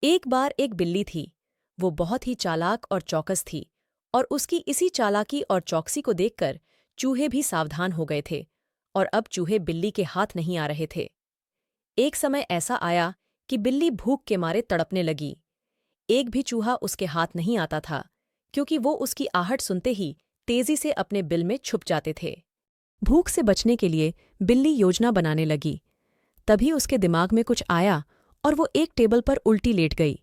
एक बार एक बिल्ली थी। वो बहुत ही चालाक और चौकस थी और उसकी इसी चालाकी और चौकसी को देखकर चूहे भी सावधान हो गए थे और अब चूहे बिल्ली के हाथ नहीं आ रहे थे। एक समय ऐसा आया कि बिल्ली भूख के मारे तड़पने लगी। एक भी चूहा उसके हाथ नहीं आता था क्योंकि वो उसकी आहट सुनते ही तेजी से अपने बिल में छुप जाते थे। भूख से बचने के लिए बिल्ली योजना बनाने लगी। तभी उसके दिमाग में कुछ आया और वो एक टेबल पर उल्टी लेट गई।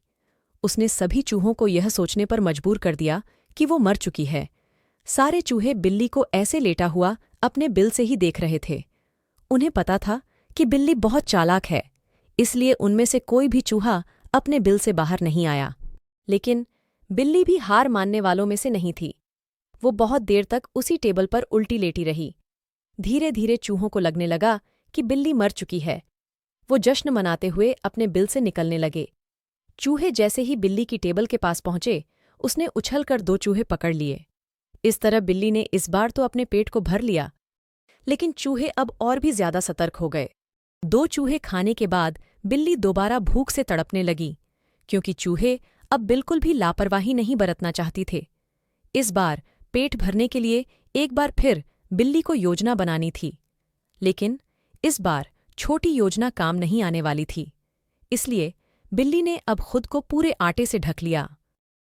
उसने सभी चूहों को यह सोचने पर मजबूर कर दिया कि वो मर चुकी है। सारे चूहे बिल्ली को ऐसे लेटा हुआ अपने बिल से ही देख रहे थे। उन्हें पता था कि बिल्ली बहुत चालाक है, इसलिए उनमें से कोई भी चूहा अपने बिल से बाहर नहीं आया। लेकिन बिल्ली भी हार मानने वालों में से नहीं थी। वो बहुत देर तक उसी टेबल पर उल्टी लेटी रही। धीरे धीरे चूहों को लगने लगा कि बिल्ली मर चुकी है। वो जश्न मनाते हुए अपने बिल से निकलने लगे। चूहे जैसे ही बिल्ली की टेबल के पास पहुंचे, उसने उछलकर 2 चूहे पकड़ लिए। इस तरह बिल्ली ने इस बार तो अपने पेट को भर लिया, लेकिन चूहे अब और भी ज्यादा सतर्क हो गए। 2 चूहे खाने के बाद बिल्ली दोबारा भूख से तड़पने लगी, क्योंकि चूहे अब बिल्कुल भी लापरवाही नहीं बरतना चाहती थे। इस बार पेट भरने के लिए एक बार फिर बिल्ली को योजना बनानी थी, लेकिन इस बार छोटी योजना काम नहीं आने वाली थी। इसलिए बिल्ली ने अब खुद को पूरे आटे से ढक लिया।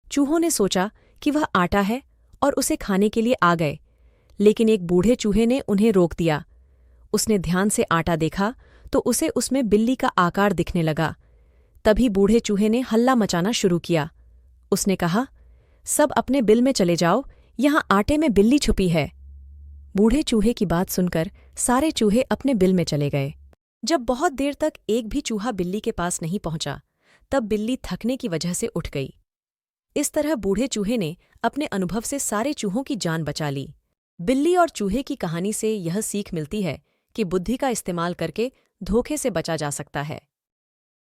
चूहों ने सोचा कि वह आटा है और उसे खाने के लिए आ गए, लेकिन एक बूढ़े चूहे ने उन्हें रोक दिया। उसने ध्यान से आटा देखा तो उसे उसमें बिल्ली का आकार दिखने लगा। तभी बूढ़े चूहे ने हल्ला मचाना शुरू किया। उसने कहा, सब अपने बिल में चले जाओ, यहाँ आटे में बिल्ली छुपी है। बूढ़े चूहे की बात सुनकर सारे चूहे अपने बिल में चले गए। जब बहुत देर तक एक भी चूहा बिल्ली के पास नहीं पहुंचा, तब बिल्ली थकने की वजह से उठ गई। इस तरह बूढ़े चूहे ने अपने अनुभव से सारे चूहों की जान बचा ली। बिल्ली और चूहे की कहानी से यह सीख मिलती है कि बुद्धि का इस्तेमाल करके धोखे से बचा जा सकता है।